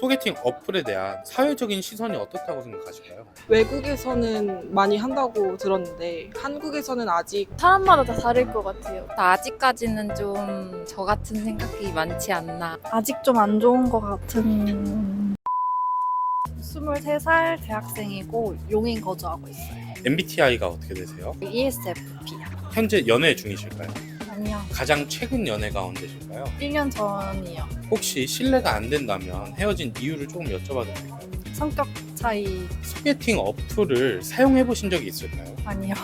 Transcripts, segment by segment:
소개팅 어플에 대한 사회적인 시선이 어떻다고 생각하실까요? 외국에서는 많이 한다고 들었는데 한국에서는 아직 사람마다 다 다를 것 같아요. 아직까지는 좀 저 같은 생각이 많지 않나. 아직 좀 안 좋은 것 같은. 23살 대학생이고 용인 거주하고 있어요. MBTI가 어떻게 되세요? ESFP요. 현재 연애 중이실까요? 아니요. 가장 최근 연애가 언제실까요? 1년 전이요. 혹시 신뢰가 안 된다면 헤어진 이유를 조금 여쭤봐도 될까요? 성격 차이. 소개팅 어플을 사용해 보신 적이 있을까요? 아니요.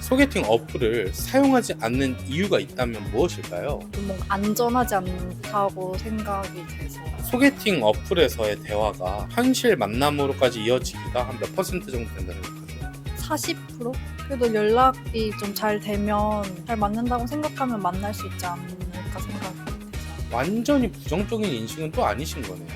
소개팅 어플을 사용하지 않는 이유가 있다면 무엇일까요? 좀 뭔가 안전하지 않다고 생각이 돼서. 소개팅 어플에서의 대화가 현실 만남으로까지 이어지기가 한 몇 퍼센트 정도 된다고 생각하세요? 40%? 그래도 연락이 좀 잘 되면 잘 맞는다고 생각하면 만날 수 있지 않을까 생각이 돼서. 완전히 부정적인 인식은 또 아니신 거네요.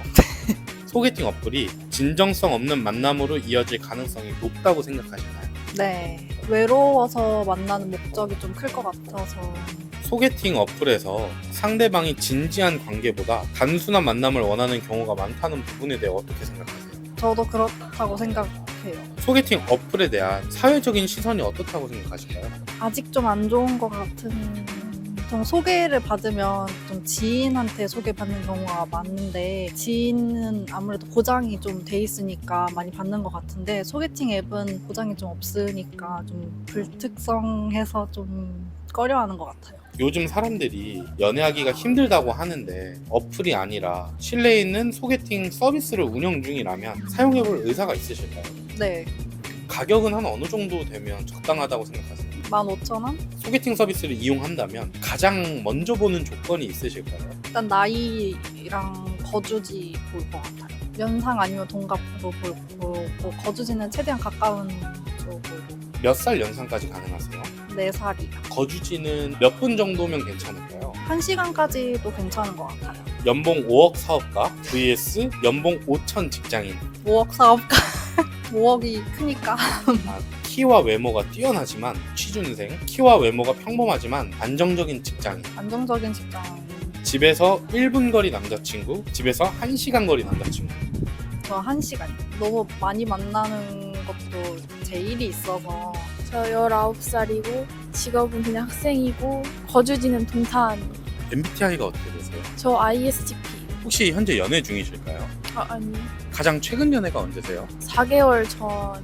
소개팅 어플이 진정성 없는 만남으로 이어질 가능성이 높다고 생각하시나요? 네. 외로워서 만나는 목적이 좀 클 것 같아서. 소개팅 어플에서 상대방이 진지한 관계보다 단순한 만남을 원하는 경우가 많다는 부분에 대해 어떻게 생각하세요? 저도 그렇다고 생각해요. 소개팅 어플에 대한 사회적인 시선이 어떻다고 생각하실까요? 아직 좀 안 좋은 것 같은. 좀 소개를 받으면 좀 지인한테 소개받는 경우가 많은데 지인은 아무래도 보장이 좀 돼 있으니까 많이 받는 것 같은데 소개팅 앱은 보장이 좀 없으니까 좀 불특성해서 좀 꺼려하는 것 같아요. 요즘 사람들이 연애하기가 힘들다고 하는데 어플이 아니라 실내에 있는 소개팅 서비스를 운영 중이라면 사용해볼 의사가 있으실까요? 네. 가격은 한 어느 정도 되면 적당하다고 생각하세요? 15,000원? 소개팅 서비스를 이용한다면 가장 먼저 보는 조건이 있으실까요? 일단 나이랑 거주지 볼 것 같아요. 연상 아니면 동갑으로 보고 거주지는 최대한 가까운 쪽으로. 몇 살 연상까지 가능하세요? 4살이요. 거주지는 몇 분 정도면 괜찮을까요? 1시간까지도 괜찮은 것 같아요. 연봉 5억 사업가 vs 연봉 5천 직장인. 5억 사업가. 5억이 크니까. 키와 외모가 뛰어나지만 취준생, 키와 외모가 평범하지만 안정적인 직장인. 안정적인 직장. 집에서 1분 거리 남자친구, 집에서 1시간 거리 남자친구. 저 1시간. 너무 많이 만나는 것도 제 일이 있어서. 저 19살이고 직업은 그냥 학생이고 거주지는 동탄. MBTI가 어떻게 되세요? 저 ISTP. 혹시 현재 연애 중이실까요? 아니요. 가장 최근 연애가 언제세요? 4개월 전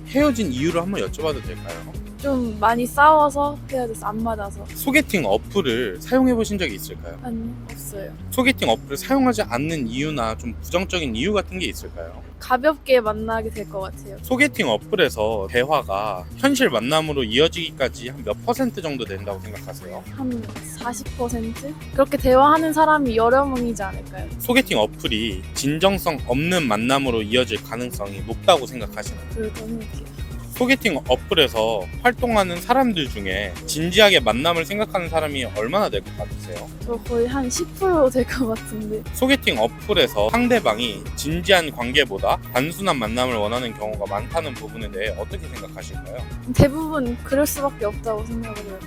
헤어진 이유를 한번 여쭤봐도 될까요? 좀 많이 싸워서 헤어져서 안 맞아서. 소개팅 어플을 사용해 보신 적이 있을까요? 아니요, 없어요. 소개팅 어플을 사용하지 않는 이유나 좀 부정적인 이유 같은 게 있을까요? 가볍게 만나게 될 것 같아요. 소개팅 어플에서 대화가 현실 만남으로 이어지기까지 한 몇 퍼센트 정도 된다고 생각하세요? 한 40%? 그렇게 대화하는 사람이 여러 명이지 않을까요? 소개팅 어플이 진정성 없는 만남으로 이어질 가능성이 높다고 생각하시나요? 그렇다고 생각해요. 소개팅 어플에서 활동하는 사람들 중에 진지하게 만남을 생각하는 사람이 얼마나 될 것 같으세요? 저 거의 한 10% 될 것 같은데. 소개팅 어플에서 상대방이 진지한 관계보다 단순한 만남을 원하는 경우가 많다는 부분에 대해 어떻게 생각하실까요? 대부분 그럴 수밖에 없다고 생각을 해요.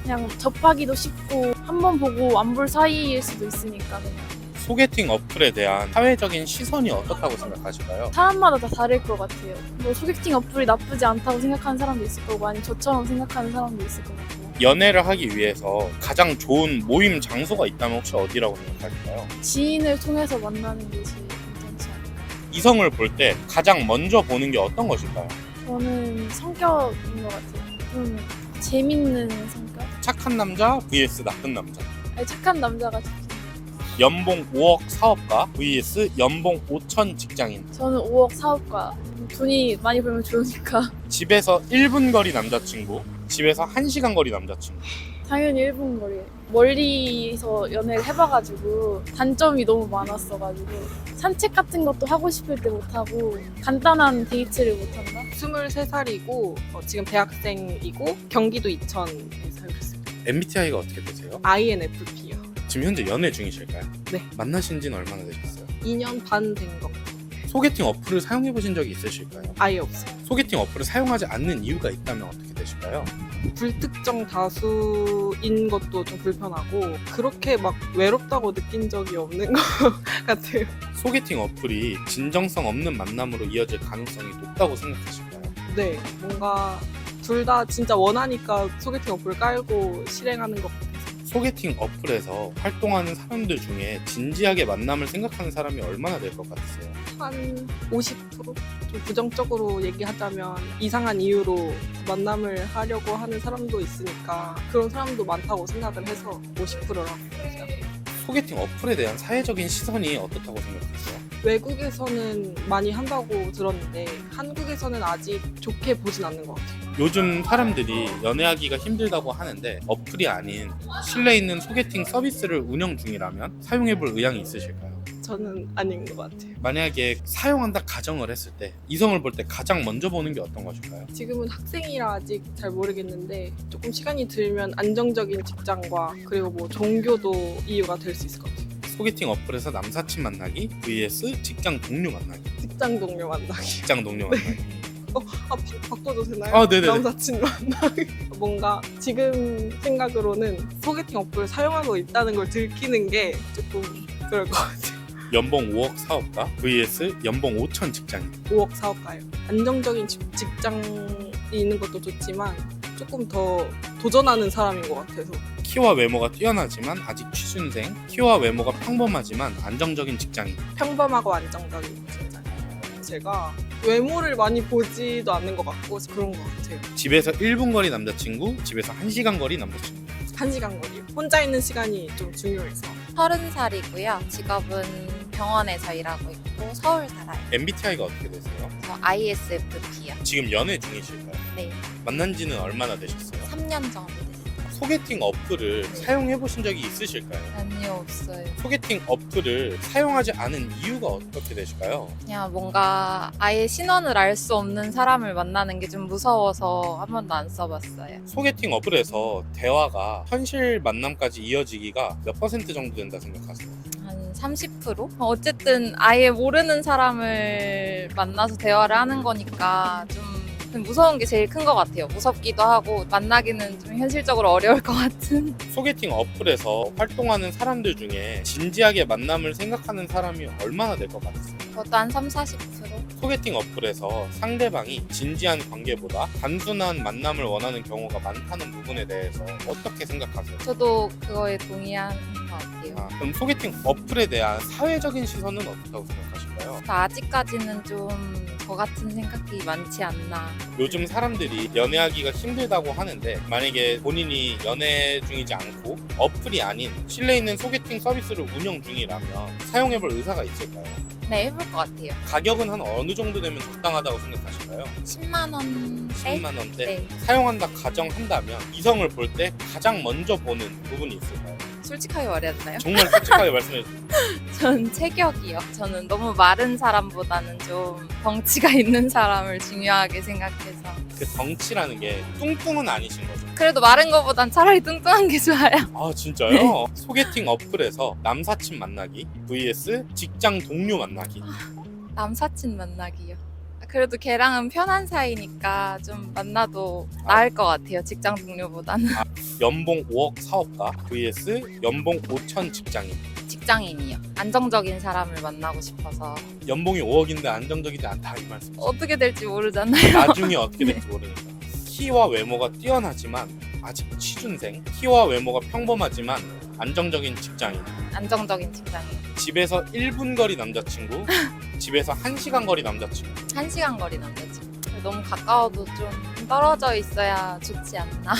그냥 접하기도 쉽고 한 번 보고 안 볼 사이일 수도 있으니까 그냥. 소개팅 어플에 대한 사회적인 시선이 어떻다고 생각하실까요? 사람마다 다 다를 것 같아요. 뭐 소개팅 어플이 나쁘지 않다고 생각하는 사람도 있을 거고 아니면 저처럼 생각하는 사람도 있을 것 같고. 연애를 하기 위해서 가장 좋은 모임 장소가 있다면 혹시 어디라고 생각하실까요? 지인을 통해서 만나는 게 제일 괜찮지 않을까. 이성을 볼 때 가장 먼저 보는 게 어떤 것일까요? 저는 성격인 것 같아요. 좀 재밌는 성격? 착한 남자 vs 나쁜 남자. 아니, 착한 남자가 좋죠. 연봉 5억 사업가 vs 연봉 5천 직장인. 저는 5억 사업가. 돈이 많이 벌면 좋으니까. 집에서 1분 거리 남자친구, 집에서 1시간 거리 남자친구. 당연히 1분 거리. 멀리서 연애를 해봐가지고 단점이 너무 많았어가지고 산책 같은 것도 하고 싶을 때 못하고 간단한 데이트를 못한다? 23살이고 지금 대학생이고 경기도 이천에 살고 있습니다. MBTI가 어떻게 되세요? INFP요. 지금 현재 연애 중이실까요? 네. 만나신 지는 얼마나 되셨어요? 2년 반 된 것 같아요. 소개팅 어플을 사용해 보신 적이 있으실까요? 아예 없어요. 소개팅 어플을 사용하지 않는 이유가 있다면 어떻게 되실까요? 불특정 다수인 것도 좀 불편하고 그렇게 막 외롭다고 느낀 적이 없는 것 같아요. 소개팅 어플이 진정성 없는 만남으로 이어질 가능성이 높다고 생각하실까요? 네, 뭔가 둘 다 진짜 원하니까 소개팅 어플 깔고 실행하는 것 같아요. 소개팅 어플에서 활동하는 사람들 중에 진지하게 만남을 생각하는 사람이 얼마나 될 것 같으세요? 한 50%? 좀 부정적으로 얘기하자면 이상한 이유로 만남을 하려고 하는 사람도 있으니까 그런 사람도 많다고 생각을 해서 50%라고 생각해요. 소개팅 어플에 대한 사회적인 시선이 어떻다고 생각하세요? 외국에서는 많이 한다고 들었는데 한국에서는 아직 좋게 보진 않는 것 같아요. 요즘 사람들이 연애하기가 힘들다고 하는데 어플이 아닌 실내 있는 소개팅 서비스를 운영 중이라면 사용해볼 의향이 있으실까요? 저는 아닌 것 같아요. 만약에 사용한다 가정을 했을 때 이성을 볼 때 가장 먼저 보는 게 어떤 것일까요? 지금은 학생이라 아직 잘 모르겠는데 조금 시간이 들면 안정적인 직장과 그리고 뭐 종교도 이유가 될 수 있을 것 같아요. 소개팅 어플에서 남사친 만나기 vs 직장 동료 만나기. 직장 동료 만나기. 직장 동료 만나기. 바꿔도 되나요? 아, 네네네. 남사친 만나기. 뭔가 지금 생각으로는 소개팅 어플을 사용하고 있다는 걸 들키는 게 조금 그럴 것 같아요. 연봉 5억 사업가 vs 연봉 5천 직장인. 5억 사업가요. 안정적인 직장이 있는 것도 좋지만 조금 더 도전하는 사람인 것 같아서 키와 외모가 뛰어나지만 아직 취준생, 키와 외모가 평범하지만 안정적인 직장인. 평범하고 안정적인 직장. 제가 외모를 많이 보지도 않는 것 같고 그런 것 같아요. 집에서 1분 거리 남자친구, 집에서 1시간 거리 남자친구. 1시간 거리. 혼자 있는 시간이 좀 중요해서. 30살이고요. 직업은 병원에서 일하고 있고 서울 살아요. MBTI가 어떻게 되세요? 저 ISFP요. 지금 연애 중이실까요? 네, 만난 지는 얼마나 되셨어요? 3년 정도 됐어요. 소개팅 어플을 사용해 보신 적이 있으실까요? 아니요, 없어요. 소개팅 어플을 사용하지 않은 이유가 어떻게 되실까요? 그냥 뭔가 아예 신원을 알 수 없는 사람을 만나는 게 좀 무서워서 한 번도 안 써봤어요. 소개팅 어플에서 대화가 현실 만남까지 이어지기가 몇 % 정도 된다 생각하세요? 한 30%? 어쨌든 아예 모르는 사람을 만나서 대화를 하는 거니까 좀 무서운 게 제일 큰 것 같아요. 무섭기도 하고 만나기는 좀 현실적으로 어려울 것 같은. 소개팅 어플에서 활동하는 사람들 중에 진지하게 만남을 생각하는 사람이 얼마나 될 것 같으세요? 저도 한 3, 40%? 소개팅 어플에서 상대방이 진지한 관계보다 단순한 만남을 원하는 경우가 많다는 부분에 대해서 어떻게 생각하세요? 저도 그거에 동의하는 것 같아요. 그럼 소개팅 어플에 대한 사회적인 시선은 어떻다고 생각하실까요? 아직까지는 좀 저 같은 생각이 많지 않나. 요즘 사람들이 연애하기가 힘들다고 하는데 만약에 본인이 연애 중이지 않고 어플이 아닌 실내 있는 소개팅 서비스를 운영 중이라면 사용해볼 의사가 있을까요? 네, 해볼 것 같아요. 가격은 한 어느 정도 되면 적당하다고 생각하실까요? 10만 원. 10만 원대? 네. 사용한다 가정한다면 이성을 볼 때 가장 먼저 보는 부분이 있을까요? 솔직하게 말해야 되나요? 정말 솔직하게 말씀해 주세요. 전 체격이요. 저는 너무 마른 사람보다는 좀 덩치가 있는 사람을 중요하게 생각해서. 그 덩치라는 게 뚱뚱은 아니신 거죠? 그래도 마른 거보단 차라리 뚱뚱한 게 좋아요. 아 진짜요? 소개팅 어플에서 남사친 만나기 vs 직장 동료 만나기. 남사친 만나기요. 그래도 걔랑은 편한 사이니까 좀 만나도 나을 것 같아요. 직장 동료보다는. 연봉 5억 사업가 vs 연봉 5천 직장인. 직장인이요. 안정적인 사람을 만나고 싶어서. 연봉이 5억인데 안정적이지 않다 이 말씀이죠. 어떻게 될지 모르잖아요. 나중에 어떻게 될지 모르니까. 키와 외모가 뛰어나지만 아직 취준생, 키와 외모가 평범하지만 안정적인 직장인. 안정적인 직장인. 집에서 1분 거리 남자친구, 집에서 1시간 거리 남자친구. 1시간 거리 남자친구. 너무 가까워도 좀 떨어져 있어야 좋지 않나.